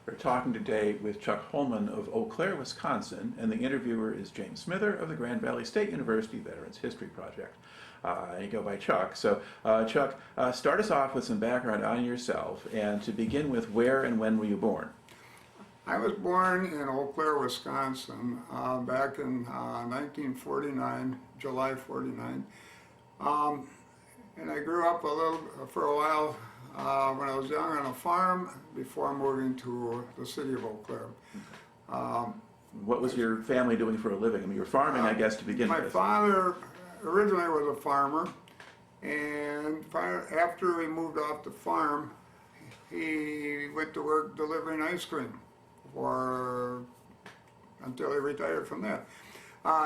We're talking today with Chuck Holman of Eau Claire, Wisconsin, and the interviewer is James Smither of the Grand Valley State University Veterans History Project. You go by Chuck. So, Chuck, start us off with some background on yourself, and to begin with, where and when were you born? I was born in Eau Claire, Wisconsin, back in 1949, July 49. And I grew up for a while when I was young on a farm before moving to the city of Eau Claire. What was your family doing for a living? I mean, you were farming, I guess, to begin with. My father originally was a farmer, and after we moved off the farm, he went to work delivering ice cream until he retired from that.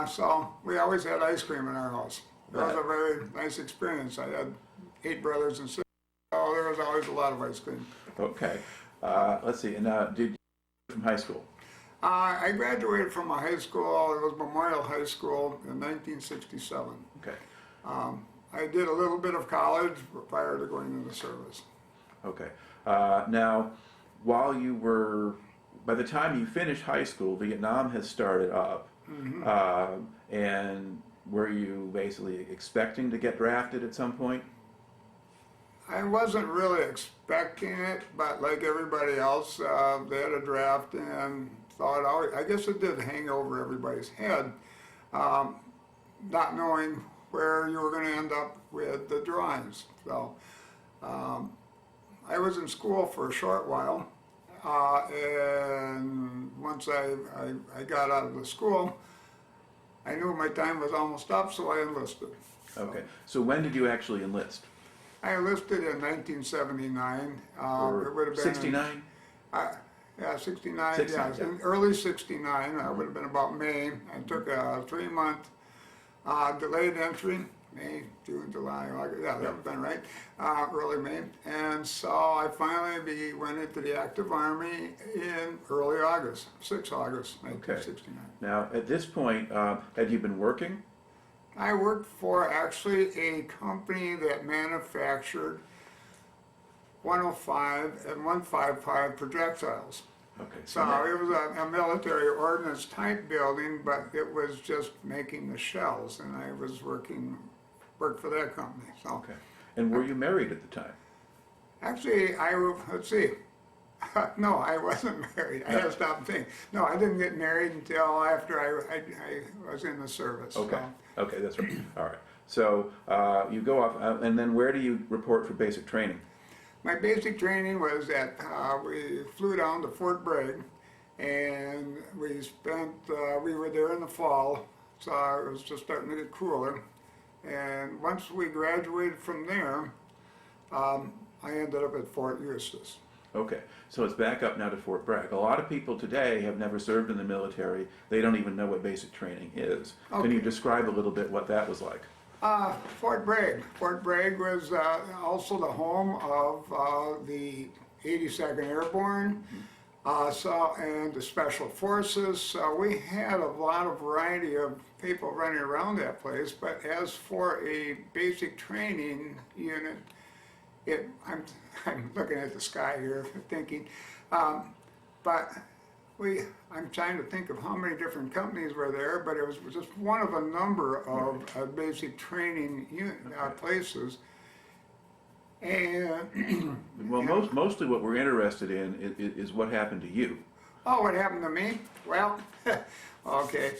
So we always had ice cream in our house. It was a very nice experience. I had 8 brothers and sisters, so there was always a lot of ice cream. Okay. Let's see. And did you from high school? I graduated from a high school. It was Memorial High School in 1967. Okay. I did a little bit of college prior to going into service. Okay. Now, while you were, by the time you finished high school, Vietnam has started up. Mm-hmm. And were you basically expecting to get drafted at some point? I wasn't really expecting it, but like everybody else, they had a draft and thought, I guess it did hang over everybody's head, not knowing where you were going to end up with the drawings. So I was in school for a short while, and once I got out of the school, I knew my time was almost up, so I enlisted. Okay. So when did you actually enlist? I enlisted in 1979. It would have been 69? Yeah, 69. 69, yeah. In early 69. It would have been about May. I took a 3-month delayed entry. May, June, July, August. Yeah, that would have been right. Early May. And so I finally went into the active army in early August, 6 August 1969. Okay. Now, at this point, had you been working? I worked for actually a company that manufactured 105 and 155 projectiles. Okay. So it was a military ordnance type building, but it was just making the shells, and I was worked for that company. So. Okay. And were you married at the time? Actually, let's see. No, I wasn't married. I had to stop and think. No, I didn't get married until after I was in the service. Okay. So. Okay, that's right. All right. So you go off, and then where do you report for basic training? My basic training was that we flew down to Fort Bragg, and we were there in the fall, so it was just starting to get cooler. And once we graduated from there, I ended up at Fort Eustis. Okay, so it's back up now to Fort Bragg. A lot of people today have never served in the military. They don't even know what basic training is. Okay. Can you describe a little bit what that was like? Fort Bragg. Fort Bragg was also the home of the 82nd Airborne, and the Special Forces. So we had a lot of variety of people running around that place. But as for a basic training unit, I'm looking at the sky here thinking, but I'm trying to think of how many different companies were there, but it was just one of a number of basic training places. And well, mostly what we're interested in is what happened to you. Oh, what happened to me? Well, okay.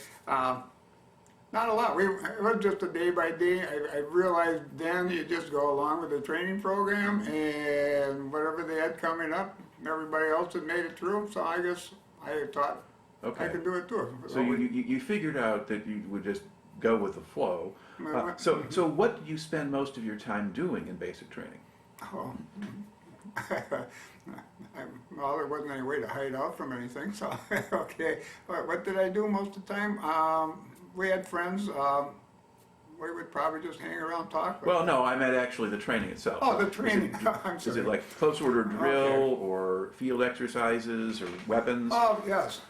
Not a lot. It was just a day by day. I realized then you just go along with the training program, and whatever they had coming up, everybody else had made it through. So I guess I thought I could do it too. So you figured out that you would just go with the flow. So what do you spend most of your time doing in basic training? Oh. Well, there wasn't any way to hide out from anything. So okay. What did I do most of the time? We had friends. We would probably just hang around talk. Well, no, I meant actually the training itself. Oh, the training. I'm sorry. Is it like close order drill or field exercises or weapons? Oh, yes.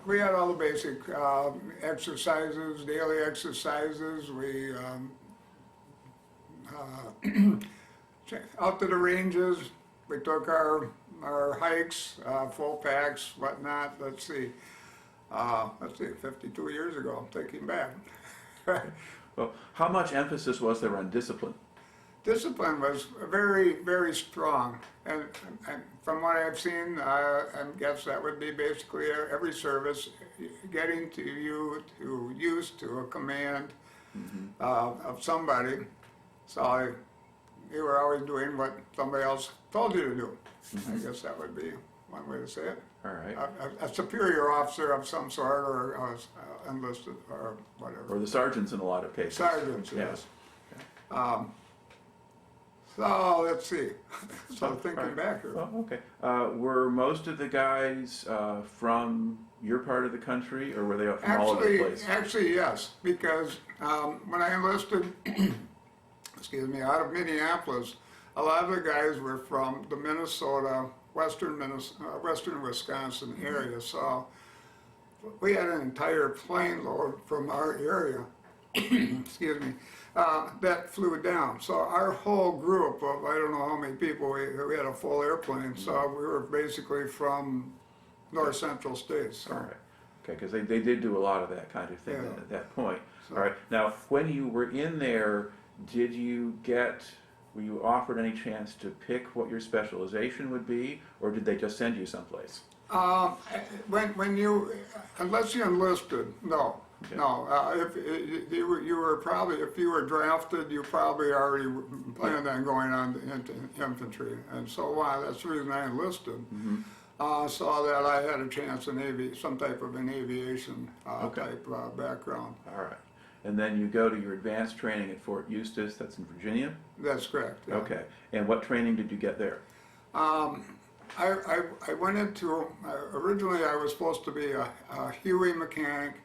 We had all the basic exercises, daily exercises. We out to the ranges. We took our our hikes, full packs, whatnot. Let's see, 52 years ago, I'm thinking back. Well, how much emphasis was there on discipline? Discipline was very, very strong, and from what I've seen, I guess that would be basically every service, getting you used to a command of somebody. So you were always doing what somebody else told you to do. I guess that would be one way to say it. All right. A superior officer of some sort, or enlisted, or whatever. Or the sergeants in a lot of cases. Sergeants, Yeah. yes. So let's see. So thinking All right. back here. Well, okay. Were most of the guys from your part of the country, or were they from all over the place? Actually, yes, because when I enlisted, excuse me, out of Minneapolis, a lot of the guys were from the Minnesota, western Wisconsin area. So we had an entire plane load from our area, excuse me, that flew down. So our whole group of, I don't know how many people, we had a full airplane, so we were basically from north central states. So. All right. Okay, because they did do a lot of that kind of thing Yeah. at that point. So- All right. Now, when you were in there, were you offered any chance to pick what your specialization would be, or did they just send you someplace? When you, unless you enlisted, no. Okay. No, if you were probably, if you were drafted, you probably already planned on going on into infantry, and so on. That's the reason I enlisted. So that I had a chance in some type of an aviation type background. All right. And then you go to your advanced training at Fort Eustis, that's in Virginia? That's correct. Yeah. Okay. And what training did you get there? I went into, originally I was supposed to be a Huey mechanic,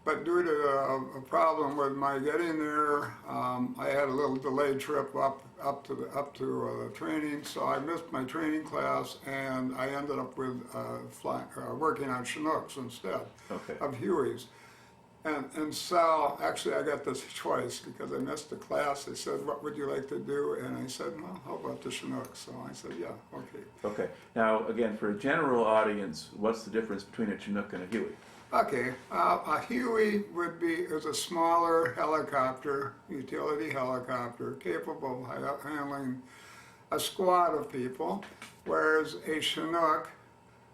but due to a problem with my getting there, I had a little delayed trip up to the training, so I missed my training class, and I ended up with working on Chinooks instead of Hueys. And so, actually I got this choice because I missed the class. They said, what would you like to do? And I said, well, how about the Chinooks? So I said, yeah, okay. Okay. Now, again, for a general audience, what's the difference between a Chinook and a Huey? Okay, a Huey is a smaller helicopter, utility helicopter, capable of handling a squad of people, whereas a Chinook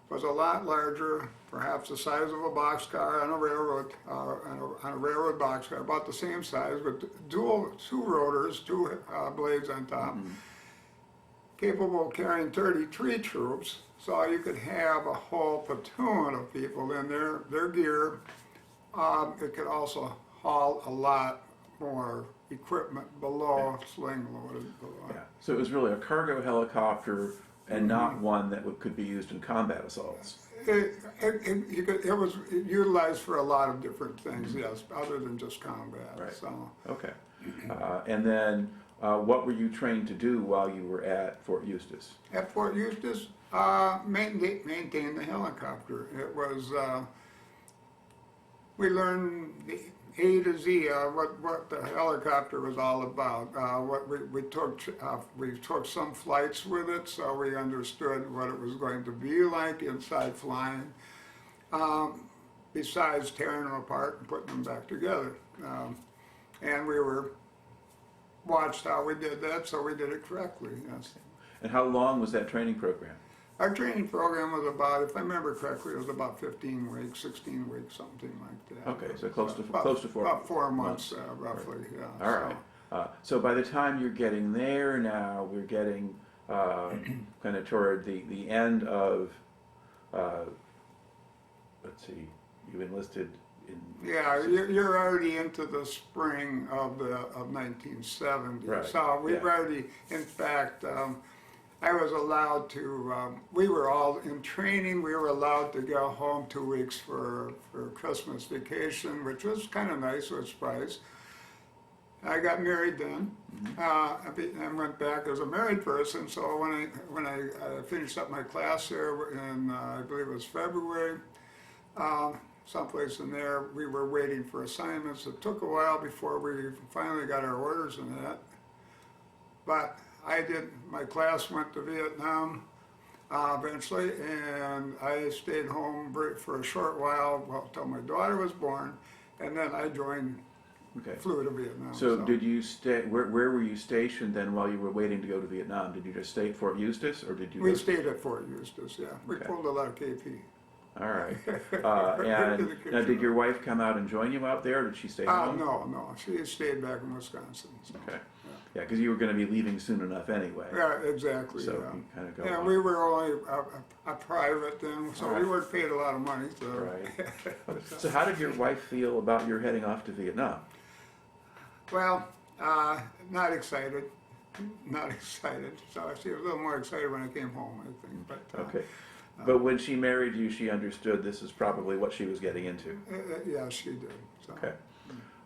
was a lot larger, perhaps the size of a boxcar on a railroad, on a railroad boxcar, about the same size, with two rotors, two blades on top, capable of carrying 33 troops. So you could have a whole platoon of people in their gear. It could also haul a lot more equipment below, sling loaded below. Yeah. So it was really a cargo helicopter and not one that could be used in combat assaults. It was utilized for a lot of different things, yes, other than just combat. Right. So. Okay. And then what were you trained to do while you were at Fort Eustis? At Fort Eustis, maintain the helicopter. It was, we learned the A to Z, what the helicopter was all about. We took some flights with it, so we understood what it was going to be like inside flying, besides tearing them apart and putting them back together. And we watched how we did that, so we did it correctly, yes. And how long was that training program? Our training program was about, if I remember correctly, it was about 15 weeks, 16 weeks, something like that. Okay, so close to 4 About 4 months, roughly, yeah. All right. So by the time you're getting there now, we're getting kind of toward the end of, let's see, you enlisted in... Yeah, you're already into the spring of 1970. Right, So we've already, in fact, I was allowed to, we were all in training, we were allowed to go home 2 weeks for Christmas vacation, which was kind of nice, was surprise. I got married then, and went back as a married person, so when I finished up my class there in, I believe it was February, someplace in there, we were waiting for assignments. It took a while before we finally got our orders and that, but my class went to Vietnam. eventually, and I stayed home for a short while, well, till my daughter was born, and then I Okay. flew to Vietnam. So did you stay, where were you stationed then while you were waiting to go to Vietnam? Did you just stay at Fort Eustis or did you We go? stayed at Fort Eustis, yeah. We Okay. pulled a lot of KP. All right. And now did your wife come out and join you out there or did she stay home? No, she stayed back in Wisconsin. So. Okay. Yeah, because you were going to be leaving soon enough anyway. Yeah, exactly. So yeah. you kind of go Yeah, on. we were only a private then, so we weren't paid a lot of money. So. Right. So how did your wife feel about your heading off to Vietnam? Well, not excited. Not excited. So she was a little more excited when I came home, I think. But, Okay. But when she married you, she understood this is probably what she was getting into. Yeah, she did. So. Okay.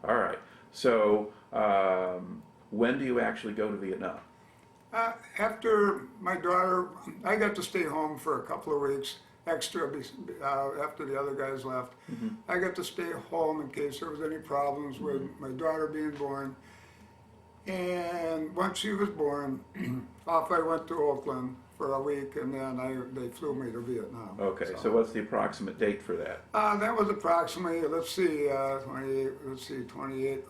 All right. So when do you actually go to Vietnam? After my daughter, I got to stay home for a couple of weeks extra after the other guys left. I got to stay home in case there was any problems with my daughter being born. And once she was born, off I went to Oakland for a week, and then they flew me to Vietnam. Okay. So what's the approximate date for that? That was approximately, 28,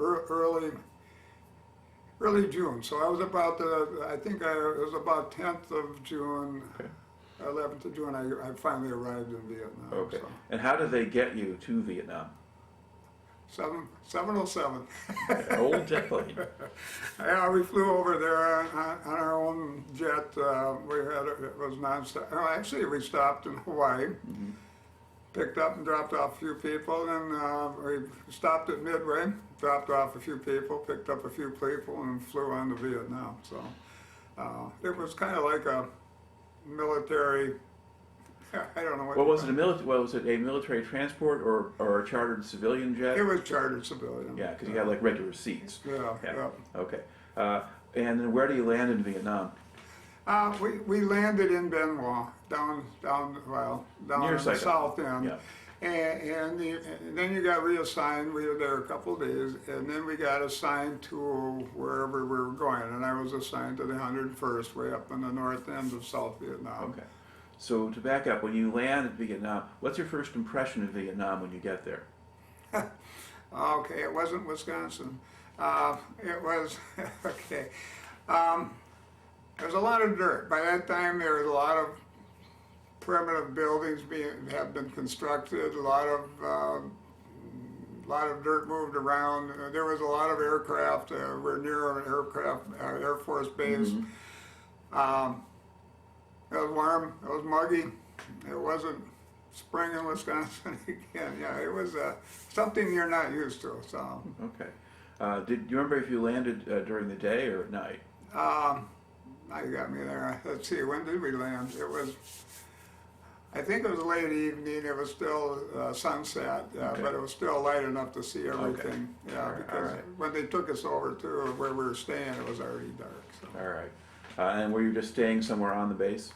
early June. So I was about I think it was about 10th of June, Okay. 11th of June, I finally arrived in Vietnam. Okay. So. And how did they get you to Vietnam? 707. Old jet plane. Yeah, we flew over there on our own jet. It was nonstop. No, actually, we stopped in Hawaii, picked up and dropped off a few people, and we stopped at Midway, dropped off a few people, picked up a few people, and flew on to Vietnam. So it was kind of like a military. I don't know What was it? Was it a military transport or a chartered civilian jet? It was chartered civilian. Yeah, because you had like regular seats. Yeah. Okay. And then where do you land in Vietnam? We landed in Bien Hoa, down Near in the Saigon. south end. Yeah. And then you got reassigned. We were there a couple of days, and then we got assigned to wherever we were going. And I was assigned to the 101st, way up in the north end of South Vietnam. Okay. So to back up, when you land in Vietnam, what's your first impression of Vietnam when you get there? Okay, it wasn't Wisconsin. It was, okay. There was a lot of dirt. By that time, there was a lot of primitive buildings have been constructed, a lot of dirt moved around. There was a lot of aircraft. We're near an Air Force base. It was warm, it was muggy, it wasn't spring in Wisconsin again. Yeah, it was something you're not used to. So. Okay. Did you remember if you landed during the day or at night? Now you got me there. Let's see, when did we land? I think it was late evening. It was still sunset, Okay. but it was still light enough to see everything. Okay. Yeah, All right, because all right. when they took us over to where we were staying, it was already dark. So. All right. And were you just staying somewhere on the base?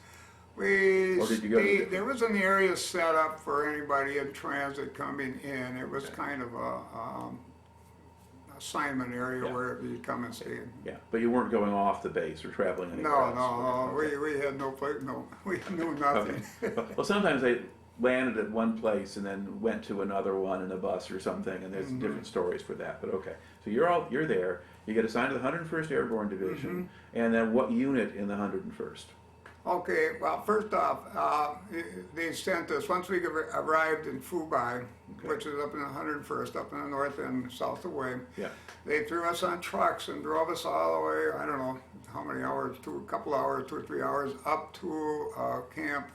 We Or did you go to stayed, different- there was an area set up for anybody in transit coming in. It was kind of a assignment area Yeah. where you come and stay. Yeah, but you weren't going off the base or traveling anywhere else. No. Okay. We had no place. No, we knew nothing. Okay. Well, sometimes they landed at one place and then went to another one in a bus or something, and there's different stories for that. But okay, so you're there. You get assigned to the 101st Airborne Division, and then what unit in the 101st? Okay, well, first off, they sent us, once we arrived in Phu Bai, which is up in the 101st, up in the north end, south of Way, Yeah. they threw us on trucks and drove us all the way, I don't know how many hours, a couple hours, 2 or 3 hours, up to Camp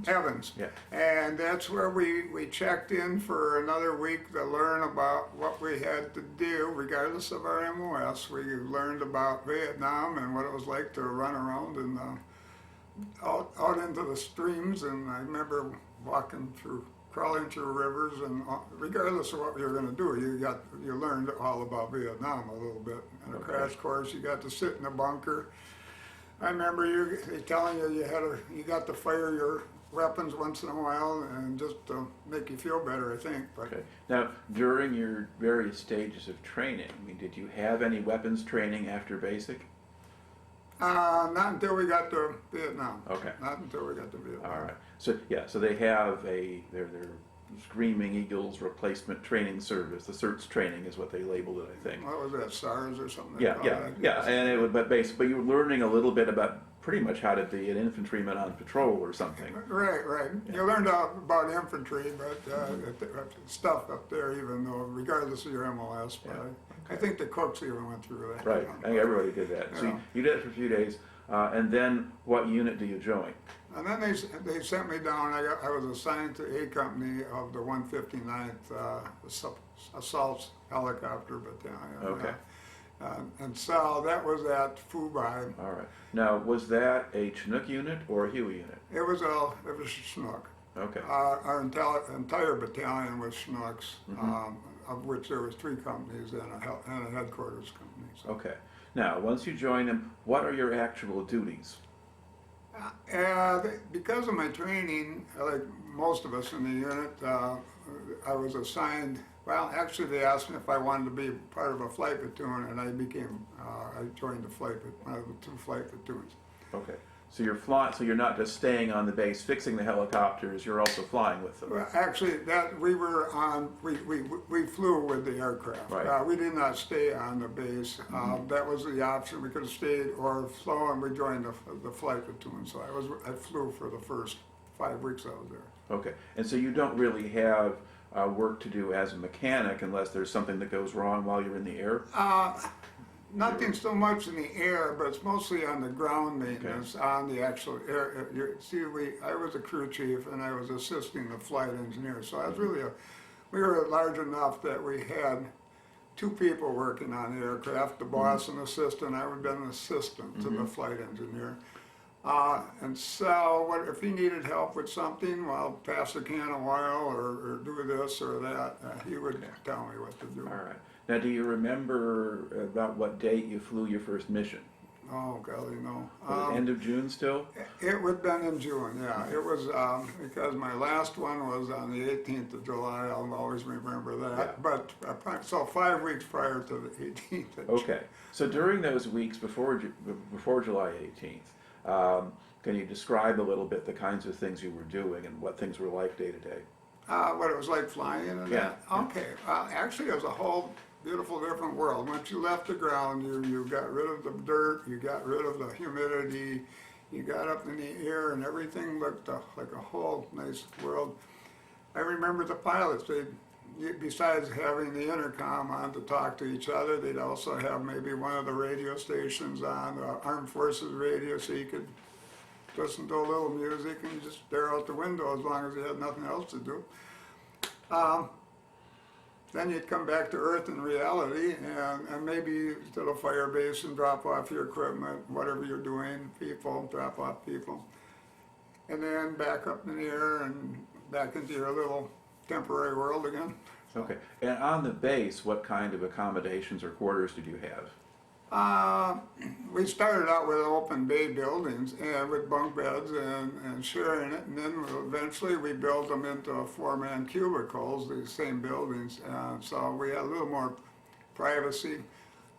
Evans. Yeah. And that's where we checked in for another week to learn about what we had to do, regardless of our MOS. We learned about Vietnam and what it was like to run around and out into the streams. And I remember crawling through rivers, and regardless of what you were going to do, you learned all about Vietnam a little bit. And a crash course, you got to sit in a bunker. I remember they telling you you got to fire your weapons once in a while, and just to make you feel better, I think. But Okay. Now, during your various stages of training, I mean, did you have any weapons training after basic? Not until we got to Vietnam. Okay. Not until we got to Vietnam. All right. So yeah, so they have their Screaming Eagles Replacement Training Service. The CERTS training is what they labeled it, I think. What was that, SARS or something? they Yeah, called yeah, that? yeah. And it would, but you were learning a little bit about pretty much how to be an infantryman on patrol or something. Right, right. You learned about infantry, but stuff up there, even though, regardless of your MLS. But I think the cooks even went through that. Right. I think everybody did that. So Yeah. you did it for a few days, and then what unit do you join? And then they sent me down. I was assigned to A Company of the 159th Assault Helicopter Battalion. Okay. And so that was at Phu Bai. All right. Now, was that a Chinook unit or a Huey unit? It was a Chinook. Okay. Our entire battalion was Chinooks, of which there was 3 companies and a headquarters company. So. Okay. Now, once you join them, what are your actual duties? Because of my training, like most of us in the unit, I was assigned. Well, actually, they asked me if I wanted to be part of a flight platoon, and I joined one of the 2 flight platoons. Okay. So you're flying. So you're not just staying on the base fixing the helicopters. You're also flying with them. Well, actually, we flew with the aircraft. Right. We did not stay on the base. That was the option. We could have stayed or flown. We joined the flight platoon. So I flew for the first 5 weeks I was there. Okay. And so you don't really have work to do as a mechanic unless there's something that goes wrong while you're in the air. Nothing so much in the air, but it's mostly on the ground maintenance, on the actual air. I was a crew chief and I was assisting the flight engineer. So I was really we were large enough that we had 2 people working on the aircraft, the boss and assistant. I would have been an assistant to the flight engineer. And so if he needed help with something, well, pass a can of oil or do this or that, he would tell me what to do. All right. Now, do you remember about what date you flew your first mission? Oh, golly, no. Was it end of June still? It would have been in June, yeah. It was because my last one was on the 18th of July. I'll always remember that. Yeah. But so 5 weeks prior to the 18th. Of Okay. So during those weeks before July 18th, can you describe a little bit the kinds of things you were doing and what things were like day to day? What it was like flying and that? Okay. Actually, it was a whole beautiful different world. Once you left the ground, you got rid of the dirt, you got rid of the humidity, you got up in the air and everything looked like a whole nice world. I remember the pilots, besides having the intercom on to talk to each other, they'd also have maybe one of the radio stations on, the Armed Forces radio, so you could listen to a little music and just stare out the window as long as you had nothing else to do. Then you'd come back to Earth in reality and maybe to the fire base and drop off your equipment, whatever you're doing, drop off people. And then back up in the air and back into your little temporary world again. Okay. And on the base, what kind of accommodations or quarters did you have? We started out with open bay buildings and with bunk beds and sharing it, and then eventually we built them into 4-man cubicles, these same buildings, so we had a little more privacy,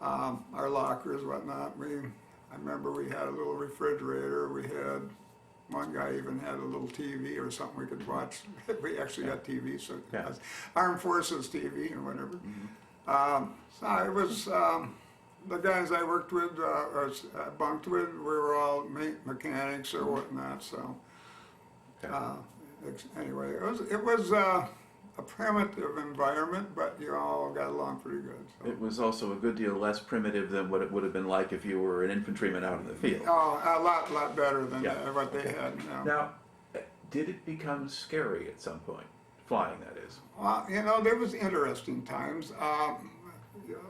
our lockers, whatnot. I remember we had a little refrigerator, we had, one guy even had a little TV or something we could watch. We actually got TV, so Armed Forces TV or whatever. So it was, the guys I worked with, or bunked with, we were all mechanics or whatnot. So anyway, it was a primitive environment, but you all got along pretty good. So. It was also a good deal less primitive than what it would have been like if you were an infantryman out in the field. Oh, a lot better than what they had. Now, did it become scary at some point? Flying, that is. Well, there was interesting times.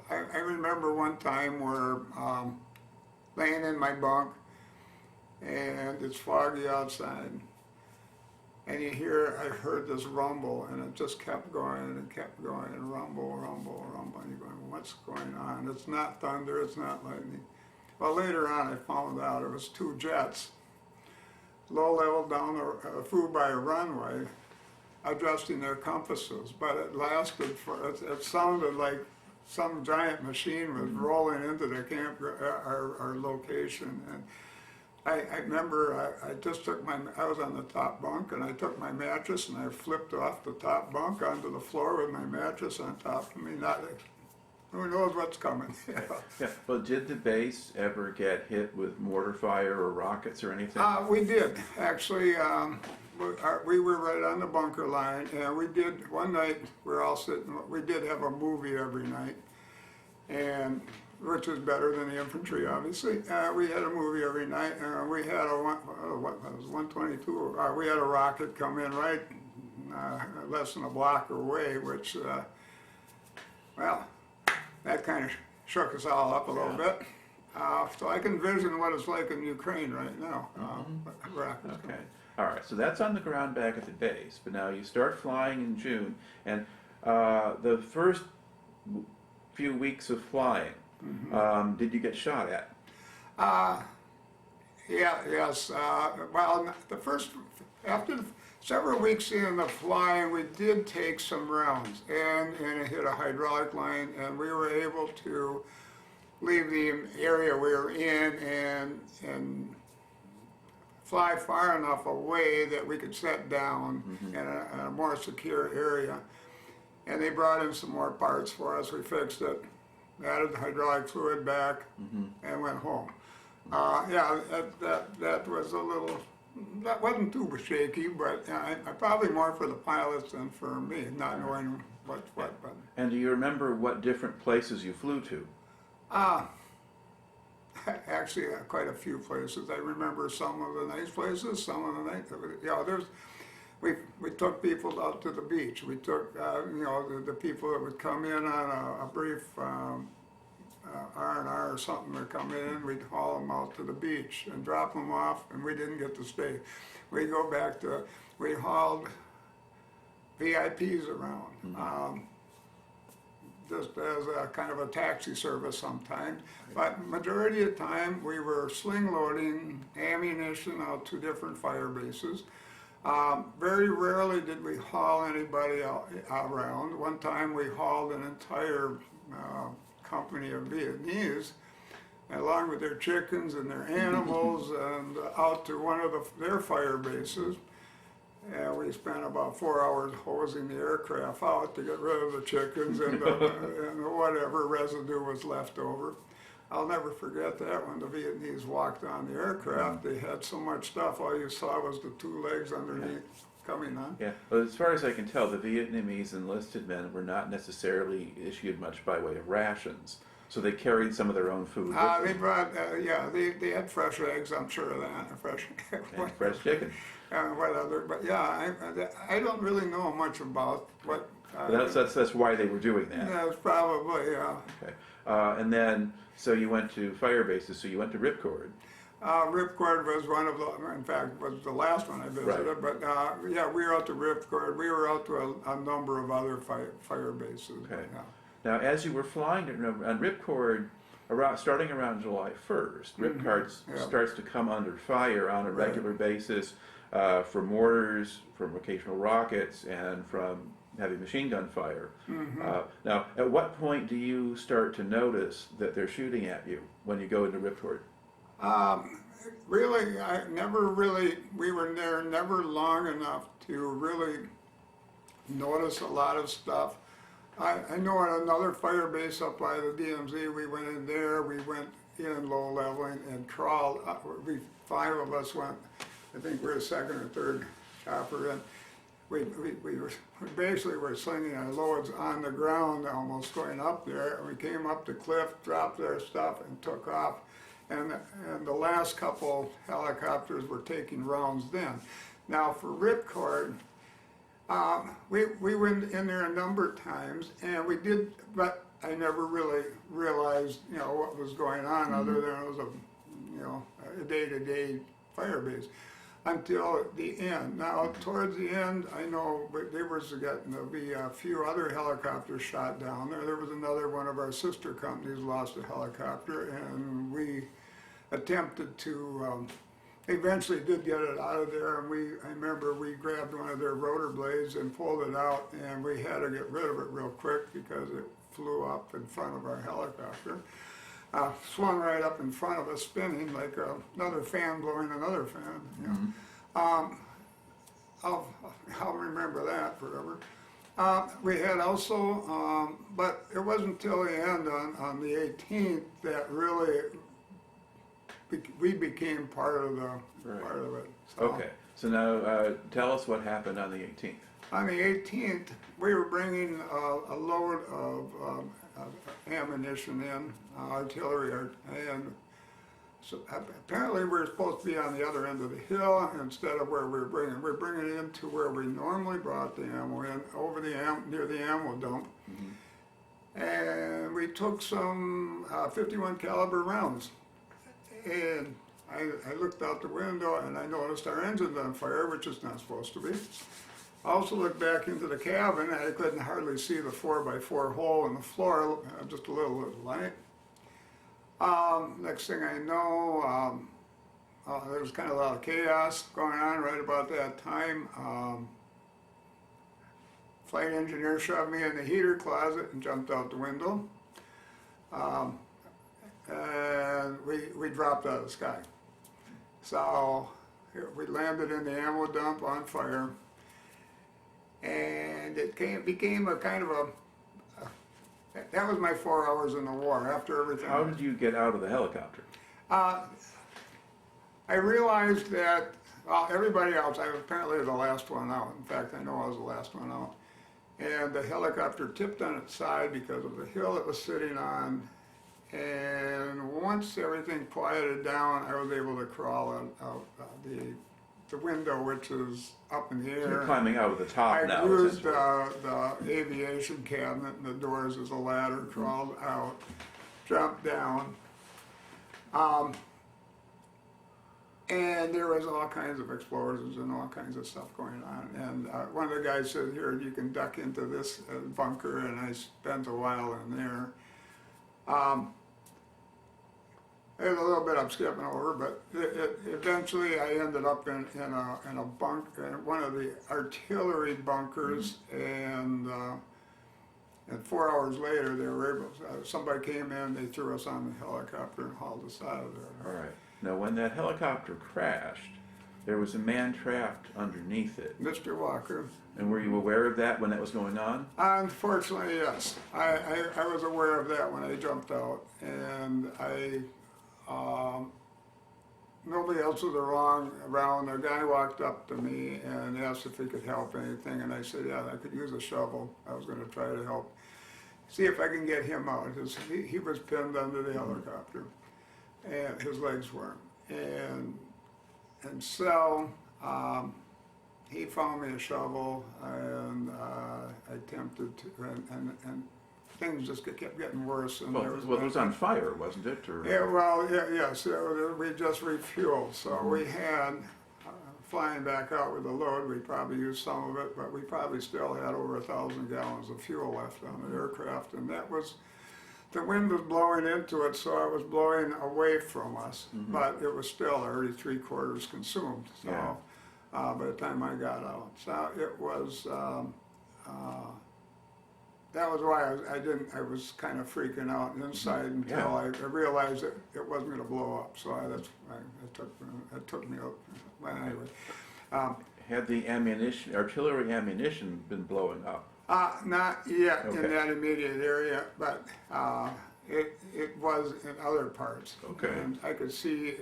I remember one time where laying in my bunk and it's foggy outside and I heard this rumble and it just kept going and rumble and you're going, what's going on? It's not thunder, it's not lightning. Well, later on I found out it was 2 jets low level down the Phu Bai runway adjusting their compasses, but it lasted it sounded like some giant machine was rolling into the camp, our location. And I remember I just took I was on the top bunk, and I took my mattress and I flipped off the top bunk onto the floor with my mattress on top of me. Who knows what's coming? Yeah. Well, did the base ever get hit with mortar fire or rockets or anything? We did, actually. We were right on the bunker line, and we did, one night, we did have a movie every night, and which was better than the infantry, obviously. We had a movie every night, and we had what was 122, we had a rocket come in right less than a block away, which, well, that kind of shook us all up a little bit. So I can envision what it's like in Ukraine right now. Okay. All right. So that's on the ground back at the base. But now you start flying in June, and the first few weeks of flying, did you get shot at? Yes. Well, after several weeks in the flying, we did take some rounds, and it hit a hydraulic line, and we were able to leave the area we were in and fly far enough away that we could set down in a more secure area. And they brought in some more parts for us. We fixed it, added the hydraulic fluid back, and went home. Yeah, that was a little. That wasn't too shaky, but probably more for the pilots than for me, not knowing what. But And do you remember what different places you flew to? Actually, quite a few places. I remember some of the nice places, some of the nice. We took people out to the beach. We took the people that would come in on a brief R&R or something would come in, we'd haul them out to the beach and drop them off, and we didn't get to stay. We hauled VIPs around, just as a kind of a taxi service sometimes. But majority of the time, we were sling loading ammunition out to different fire bases. Very rarely did we haul anybody around. One time we hauled an entire company of Vietnamese, along with their chickens and their animals, and out to one of their fire bases. And we spent about 4 hours hosing the aircraft out to get rid of the chickens and whatever residue was left over. I'll never forget that when the Vietnamese walked on the aircraft. They had so much stuff, all you saw was the two legs underneath coming on. Yeah, well, as far as I can tell, the Vietnamese enlisted men were not necessarily issued much by way of rations, so they carried some of their own food. They brought, they had fresh eggs, I'm sure of that, fresh chicken. But yeah, I don't really know much about what. That's why they were doing that. That's probably, yeah. Okay, and then so you went to fire bases. So you went to Ripcord. Ripcord was one of the, in fact, was the last one I visited. Right. But yeah, we were out to Ripcord. We were out to a number of other fire bases. Okay. Yeah. Now, as you were flying on Ripcord, starting around July 1st, Ripcord starts to come under fire on a regular basis from mortars, from occasional rockets, and from heavy machine gun fire. Now, at what point do you start to notice that they're shooting at you when you go into Ripcord? Really, we were there never long enough to really notice a lot of stuff. I know at another fire base up by the DMZ, we went in there, we went in low level and crawled. 5 of us went, I think we were second or third chopper, and we basically were slinging our loads on the ground almost going up there. We came up the cliff, dropped our stuff, and took off. And the last couple helicopters were taking rounds then. Now for Ripcord, we went in there a number of times, and we did, but I never really realized, what was going on other than it was a day-to-day fire base until the end. Now, towards the end, I know there was getting to be a few other helicopters shot down there. There was another one of our sister companies lost a helicopter, and we attempted to, eventually did get it out of there, and I remember we grabbed one of their rotor blades and pulled it out, and we had to get rid of it real quick because it flew up in front of our helicopter. Swung right up in front of us, spinning like another fan blowing another fan. You know. I'll remember that forever. We had also, but it wasn't until the end on the 18th that really we became part of it. So, Okay, so now tell us what happened on the 18th. on the 18th, we were bringing a load of ammunition in, artillery, and so apparently we were supposed to be on the other end of the hill instead of where we were bringing. We're bringing it into where we normally brought the ammo in, over the near the ammo dump. And we took some 51 caliber rounds. And I looked out the window and I noticed our engine's on fire, which is not supposed to be. I also looked back into the cabin and I couldn't hardly see the 4x4 hole in the floor, just a little light. Next thing I know, there was kind of a lot of chaos going on right about that time. Flight engineer shoved me in the heater closet and jumped out the window. And we dropped out of the sky. So we landed in the ammo dump on fire. And it became a kind of that was my 4 hours in the war after everything. How did you get out of the helicopter? I realized that everybody else, I was apparently the last one out. In fact, I know I was the last one out. And the helicopter tipped on its side because of the hill it was sitting on. And once everything quieted down, I was able to crawl out the window, which is up in the air. You're climbing out of the top I now. used the aviation cabinet and the doors as a ladder, crawled out, jumped down. And there was all kinds of explosions and all kinds of stuff going on. And one of the guys said, here, you can duck into this bunker, and I spent a while in there. There's a little bit I'm skipping over, but eventually I ended up in a bunker, one of the artillery bunkers, and 4 hours later they were able. Somebody came in, they threw us on the helicopter and hauled us out of there. All right. Now, when that helicopter crashed, there was a man trapped underneath it. Mr. Walker. And were you aware of that when that was going on? Unfortunately, yes. I was aware of that when I jumped out, and nobody else was around. A guy walked up to me and asked if he could help anything, and I said, yeah, I could use a shovel. I was going to try to help, see if I can get him out. He was pinned under the helicopter, and his legs weren't. And so he found me a shovel, and I attempted to, and things just kept getting worse. And Well, it was on fire, wasn't it? Or... Yeah, well, yes, we just refueled. So we had, flying back out with the load, we probably used some of it, but we probably still had over 1,000 gallons of fuel left on the aircraft. And that was, the wind was blowing into it, so it was blowing away from us. But it was still already 3/4 consumed. So Yeah. by the time I got out. So it was, that was why I was kind of freaking out inside until Yeah. I realized that it wasn't going to blow up. So it took me up. Well, anyway. Had the artillery ammunition been blowing up? Not yet Okay. in that immediate area, but it was in other parts. Okay. And I could see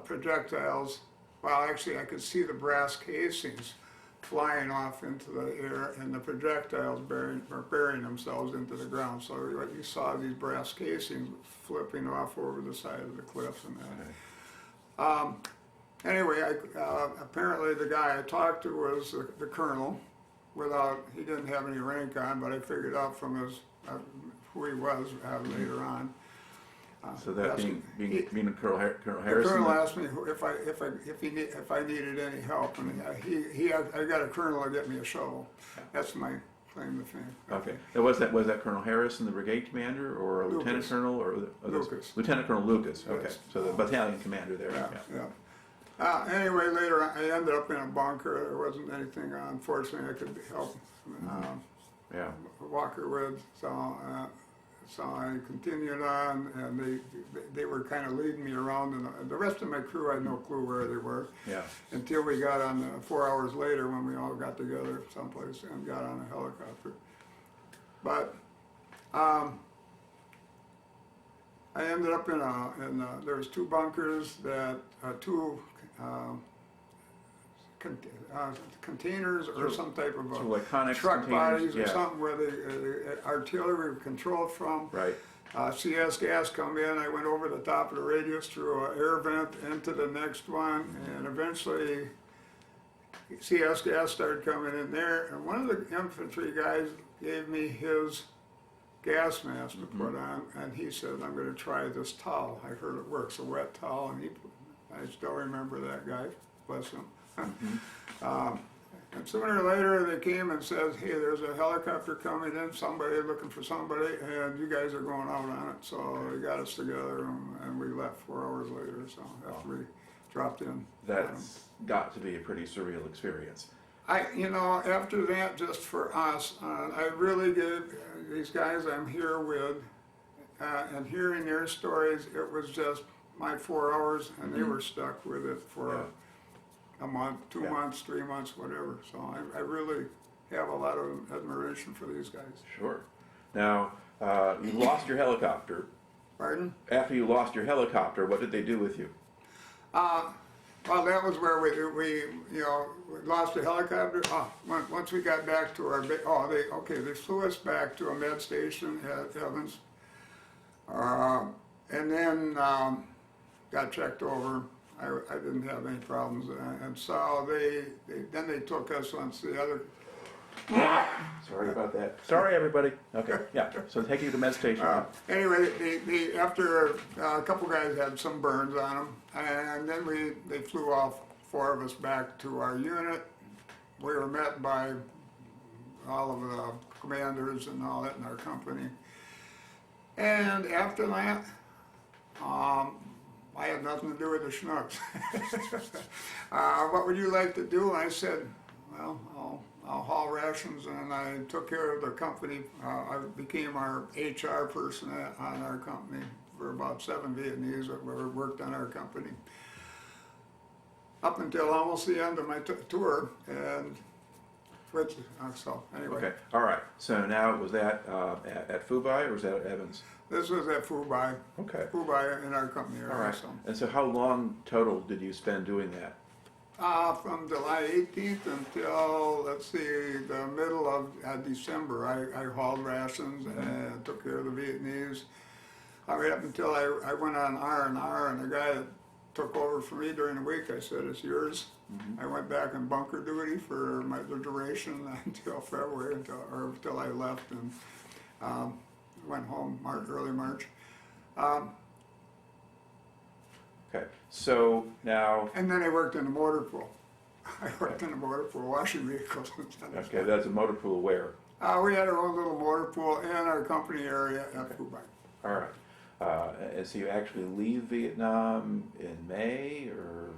projectiles. Well, actually, I could see the brass casings flying off into the air, and the projectiles burying themselves into the ground. So what you saw, these brass casings flipping off over the side of the cliff and that. Okay. Anyway, apparently the guy I talked to was the colonel. He didn't have any rank on, but I figured out from who he was later on. So that being Colonel The Harrison. colonel asked me if I needed any help, and I got a colonel to get me a shovel. That's my claim to fame. Okay. Now, was that Colonel Harrison, the brigade commander, or a lieutenant Lucas. colonel, or Lucas. Lieutenant Colonel Lucas? Okay. Yes. So the battalion commander there. Yeah. Anyway, later on, I ended up in a bunker. There wasn't anything, unfortunately, I could help Yeah. Walker with. So So I continued on, and they were kind of leading me around, and the rest of my crew I had no clue where they were. Yeah. Until we got on 4 hours later when we all got together someplace and got on a helicopter. But I ended up there was 2 bunkers that containers or some type of So like Chinooks truck containers, bodies or yeah. something where the artillery were controlled from. Right. CS gas come in, I went over the top of the radius through an air vent into the next one, and eventually CS gas started coming in there, and one of the infantry guys gave me his gas mask to put on, and he said, I'm going to try this towel. I heard it works, a wet towel, and I still remember that guy, bless him. And sooner or later they came and said, hey, there's a helicopter coming in, somebody looking for somebody, and you guys are going out on it. So they got us together, and we left 4 hours later, so after we dropped in. That's got to be a pretty surreal experience. After that, just for us, I really gave these guys I'm here with, and hearing their stories, it was just my 4 hours, and they were stuck with it for a month, 2 months, 3 months, whatever. So I really have a lot of admiration for these guys. Sure. Now, you lost your helicopter. Pardon? After you lost your helicopter, what did they do with you? Well, that was where we lost the helicopter. Once we got back to our base, they flew us back to a med station at Evans, and then got checked over. I didn't have any problems, and so they took us once the other. Sorry about that. Sorry, everybody. Okay, yeah. So take you to med station. Anyway, after a couple guys had some burns on them, and then they flew off 4 of us back to our unit. We were met by all of the commanders and all that in our company. And after that, I had nothing to do with the Chinooks. What would you like to do? And I said, well, I'll haul rations, and I took care of the company. I became our HR person on our company for about 7 Vietnamese that worked on our company. Up until almost the end of my tour, and so anyway. Okay, all right. So now was that at Phu Bai or was that at Evans? This was at Phu Bai. Okay. Phu Bai in our company area. All right. So. And so how long total did you spend doing that? From July 18th until, let's see, the middle of December, I hauled rations and took care of the Vietnamese. Right up until I went on R&R, and the guy that took over for me during the week, I said, it's yours. I went back on bunker duty for the duration until February, until I left, and went home early March. Okay, so now... And then I worked in the motor pool. I worked in the motor pool, washing vehicles. Okay, that's a motor pool where? We had our own little motor pool in our company area at Phu Bai. All right. And so you actually leave Vietnam in May, or?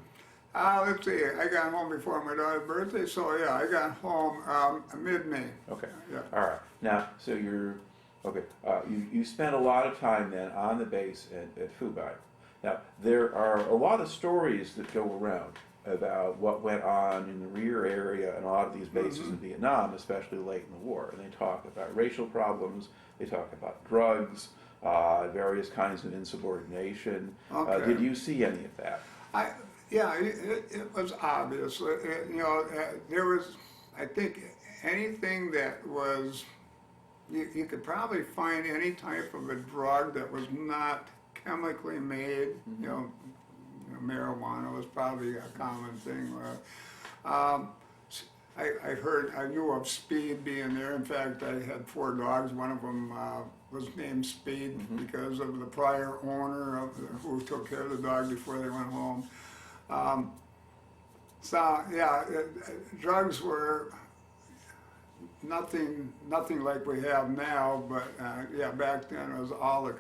Let's see, I got home before my daughter's birthday, so yeah, I got home mid-May. Okay, Yeah. all right. Now, so you spent a lot of time then on the base at Phu Bai. Now, there are a lot of stories that go around about what went on in the rear area and a lot of these bases in Vietnam, especially late in the war. And they talk about racial problems, they talk about drugs, various kinds of insubordination. Okay. Did you see any of that? It was obvious. There was, I think, anything that was, you could probably find any type of a drug that was not chemically made. Marijuana was probably a common thing. I knew of Speed being there. In fact, I had 4 dogs. One of them was named Speed because of the prior owner who took care of the dog before they went home. Drugs were nothing like we have now, but back then it was all the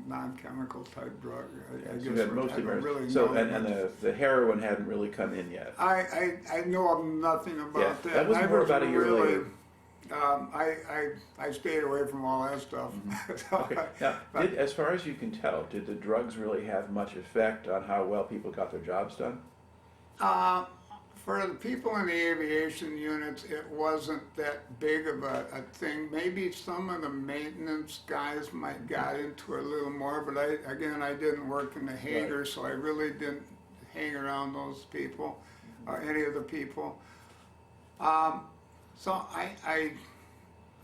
non-chemical type drug. I So guess you had mostly really so know and the heroin hadn't really come in yet. I know of nothing about that. That was more about a year later. I stayed away from all that stuff. So, Okay. Now, as far as you can tell, did the drugs really have much effect on how well people got their jobs done? For the people in the aviation units, it wasn't that big of a thing. Maybe some of the maintenance guys might got into it a little more, but I didn't work in the hangar, so I really didn't hang around those people, or any of the people. So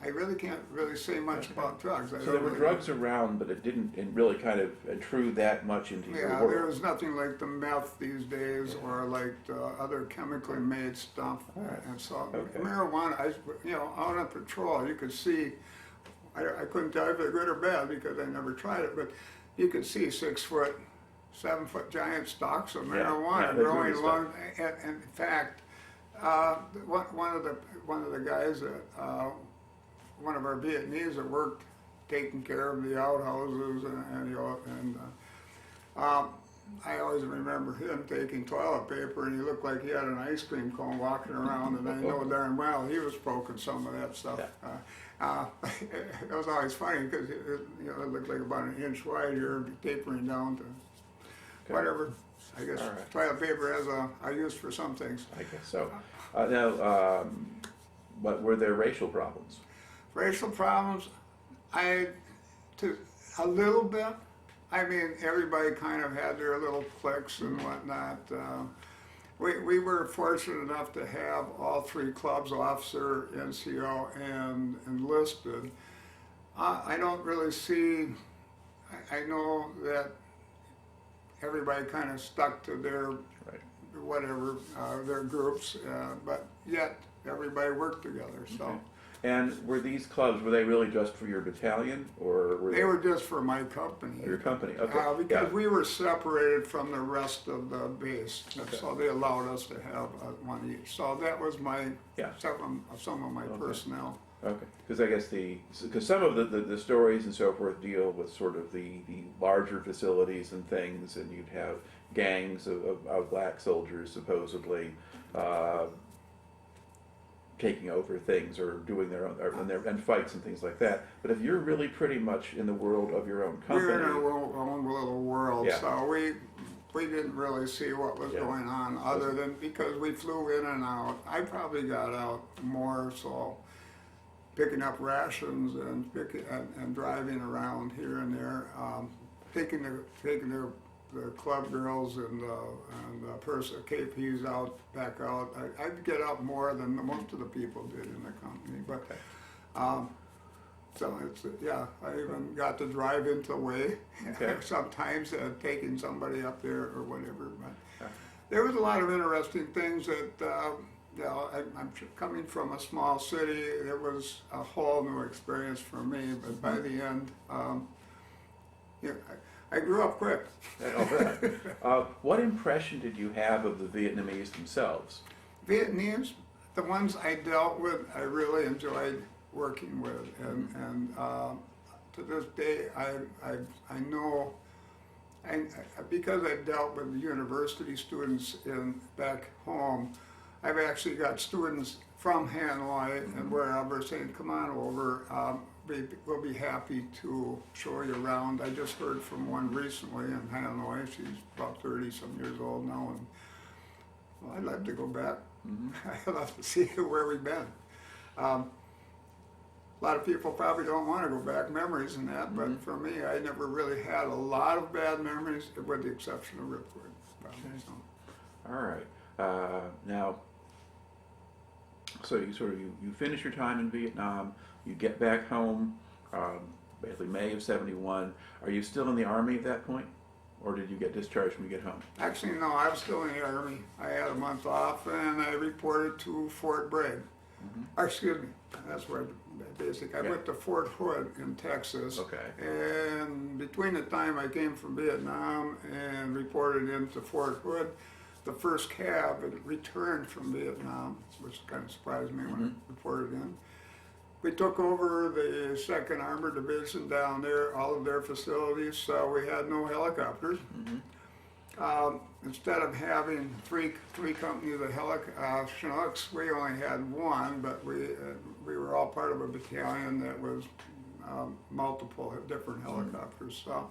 I really can't really say much about drugs. So there were drugs around, but it didn't really kind of intrude that much into your world. There was nothing like the meth these days, or like the other chemically made stuff. Right. And so marijuana, out on patrol, you could see. I couldn't tell if they're good or bad because I never tried it, but you could see 6 foot, 7 foot giant stalks of marijuana growing along. And in fact, one of the guys that. One of our Vietnamese that worked taking care of the outhouses I always remember him taking toilet paper, and he looked like he had an ice cream cone walking around, and I know darn well he was poking some of that stuff. Yeah. It was always funny because it looked like about an inch wide here, tapering down to whatever. I guess toilet paper has a use for some things. I guess so. Now, but were there racial problems? Racial problems, a little bit. I mean, everybody kind of had their little cliques and whatnot. We were fortunate enough to have all 3 clubs, officer, NCO, and enlisted. I don't really see, I know that everybody kind of stuck to their, whatever, their groups, but yet everybody worked together, so. Okay. And were these clubs, were they really just for your battalion, or were they were just for my company? Your company, okay. Because we were separated from the rest of the base, so they allowed us to have one each. So that was my some of my personnel. Okay, because I guess because some of the stories and so forth deal with sort of the larger facilities and things, and you'd have gangs of black soldiers supposedly taking over things or doing their own and fights and things like that. But if you're really pretty much in the world of your own company, we're in our own little world, so we didn't really see what was going on, other than because we flew in and out. I probably got out more so picking up rations and driving around here and there, taking the club girls and person KPs out, back out. I'd get out more than most of the people did in the company, but so it's I even got to drive into Way sometimes, taking somebody up there or whatever. But there was a lot of interesting things that I'm coming from a small city. It was a whole new experience for me, but by the end, I grew up quick. What impression did you have of the Vietnamese themselves? Vietnamese, the ones I dealt with, I really enjoyed working with, and to this day, I know, because I dealt with university students back home, I've actually got students from Hanoi and wherever saying, "Come on over. We'll be happy to show you around." I just heard from one recently in Hanoi. She's about 30-some years old now, and well, I'd love to go back. I'd love to see where we've been. A lot of people probably don't want to go back, memories and that, but for me, I never really had a lot of bad memories, with the exception of Ripcord. All right. Now, so you finish your time in Vietnam. You get back home, basically May of '71. Are you still in the Army at that point, or did you get discharged when you get home? Actually, no, I was still in the Army. I had a month off, and I reported to Fort Bragg. Excuse me, that's where I went to Fort Hood in Texas. And between the time I came from Vietnam and reported into Fort Hood, the first cab had returned from Vietnam, which kind of surprised me when I reported in. We took over the 2nd Armored Division down there, all of their facilities, so we had no helicopters. instead of having three companies of Chinooks, we only had one, but we were all part of a battalion that was multiple different helicopters. So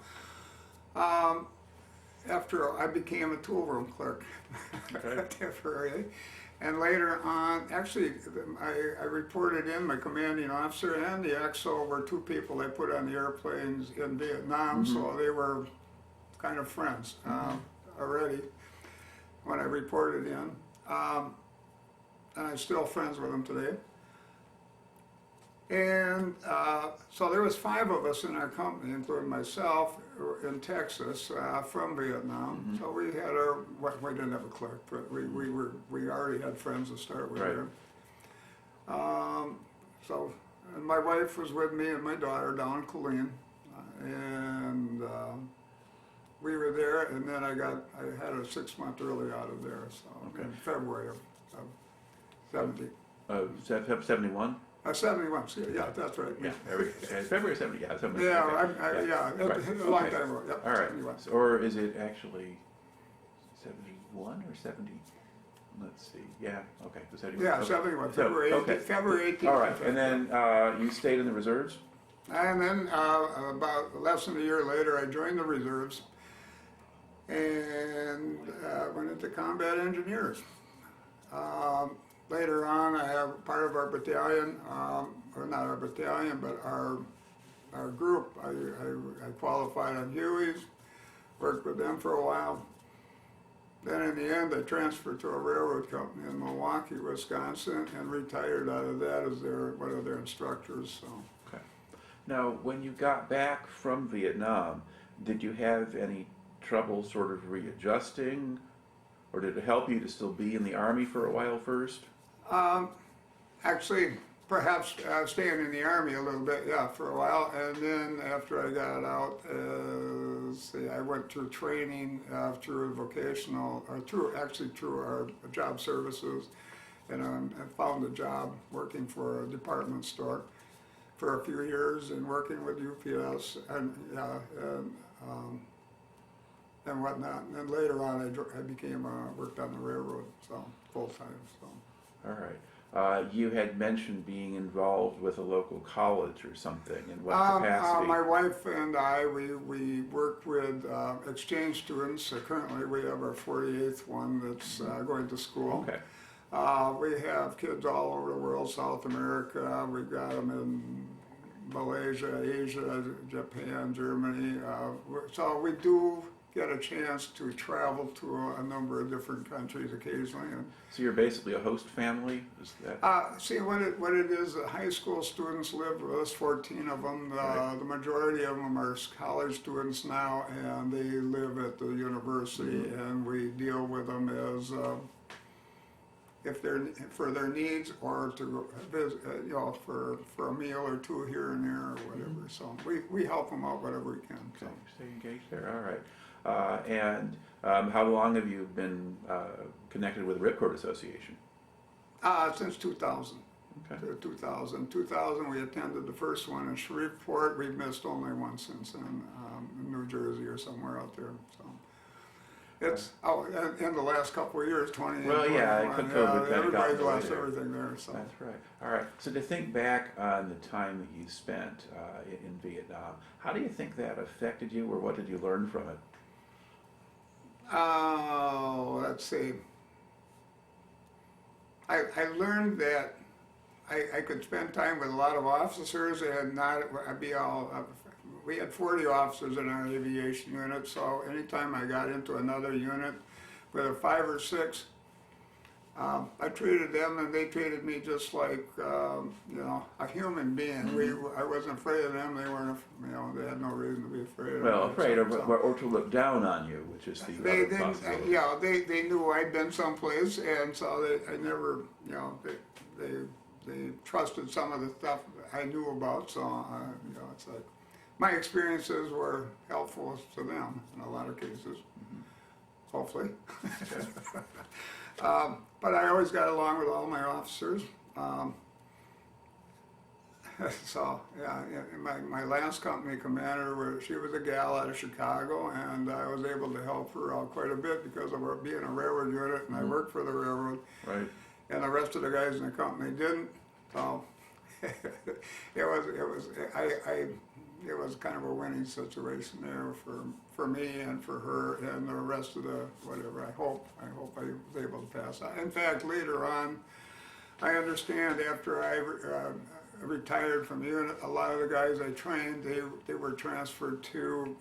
after I became a tool room clerk temporarily, and later on, actually, I reported in my commanding officer and the XO were two people they put on the airplanes in Vietnam, so they were kind of friends already when I reported in. And I'm still friends with them today. And so there was 5 of us in our company, including myself, in Texas from Vietnam. So we had we didn't have a clerk, but we already had friends to start with there. And my wife was with me and my daughter down in Colleen, and we were there. And then I had a 6-month early out of there, so in February of 70. 71? 71, yeah, that's right. Yeah, February 70, yeah. 70, Yeah, okay. right. A long time ago, yeah. All right, 71. or is it actually 71 or 70? Let's see, yeah, okay. So 71. Yeah, Okay. 71, So, February 18th. All right, and then you stayed in the reserves? And then about less than a year later, I joined the reserves and went into combat engineers. Later on, I have part of our battalion, or not our battalion, but our group. I qualified on Hueys, worked with them for a while. Then in the end, I transferred to a railroad company in Milwaukee, Wisconsin, and retired out of that as one of their instructors. So. Okay. Now, when you got back from Vietnam, did you have any trouble sort of readjusting, or did it help you to still be in the Army for a while first? Actually, perhaps staying in the Army a little bit, yeah, for a while. And then after I got out, I went through training through vocational, or through our job services, and I found a job working for a department store for a few years and working with UPS and whatnot. And then later on, I became worked on the railroad, so full time. So. All right. You had mentioned being involved with a local college or something. In what capacity? My wife and I, we worked with exchange students. Currently, we have our 48th one that's going to school. Okay. We have kids all over the world, South America. We've got them in Malaysia, Asia, Japan, Germany. So we do get a chance to travel to a number of different countries occasionally. So you're basically a host family? Is that? See, what it is, the high school students live with us, 14 of them. Right. The majority of them are college students now, and they live at the university, and we deal with them as if they're for their needs or to visit, for a meal or two here and there or whatever. So we help them out whatever we can. Okay, stay engaged there. All right. And how long have you been connected with the Ripcord Association? Since 2000. Okay. 2000, we attended the first one in Shreveport. We've missed only one since then, in New Jersey or somewhere out there. So it's in the last couple of years, 20 Well, and yeah, 21, COVID everybody's got lost there. everything there. So That's right. All right. So to think back on the time that you spent in Vietnam, how do you think that affected you, or what did you learn from it? let's see. I learned that I could spend time with a lot of officers and we had 40 officers in our aviation unit, so anytime I got into another unit with a 5 or 6, I treated them and they treated me just like, a human being. Mm-hmm. I wasn't afraid of them, they weren't, they had no reason to be afraid of me. Well, afraid or to look down on you, which is the They other didn't, possibility. they knew I'd been someplace, and so I never, they trusted some of the stuff I knew about. So, it's like my experiences were helpful to them in a lot of cases, hopefully. But I always got along with all my officers. So, yeah, my last company commander, she was a gal out of Chicago, and I was able to help her out quite a bit because of her being a railroad unit, and I worked for the railroad. Right. And the rest of the guys in the company didn't. So it was kind of a winning situation there for me and for her and the rest of the whatever. I hope I was able to pass. In fact, later on, I understand after I retired from the unit, a lot of the guys I trained, they were transferred to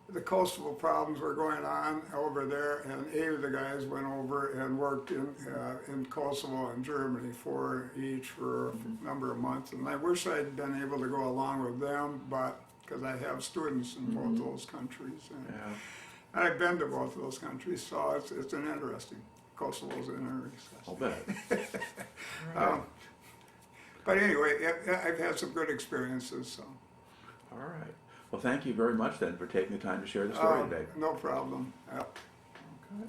the coastal problems were going on over there, and 8 of the guys went over and worked in Kosovo and Germany, 4 each for a number of months. And I wish I'd been able to go along with them, but because I have students in both those countries, and I've been to both of those countries, so it's an interesting. Kosovo's an interesting. I'll bet. But anyway, I've had some good experiences. So. All right. Well, thank you very much then for taking the time to share the story today. No problem. Yep. Okay.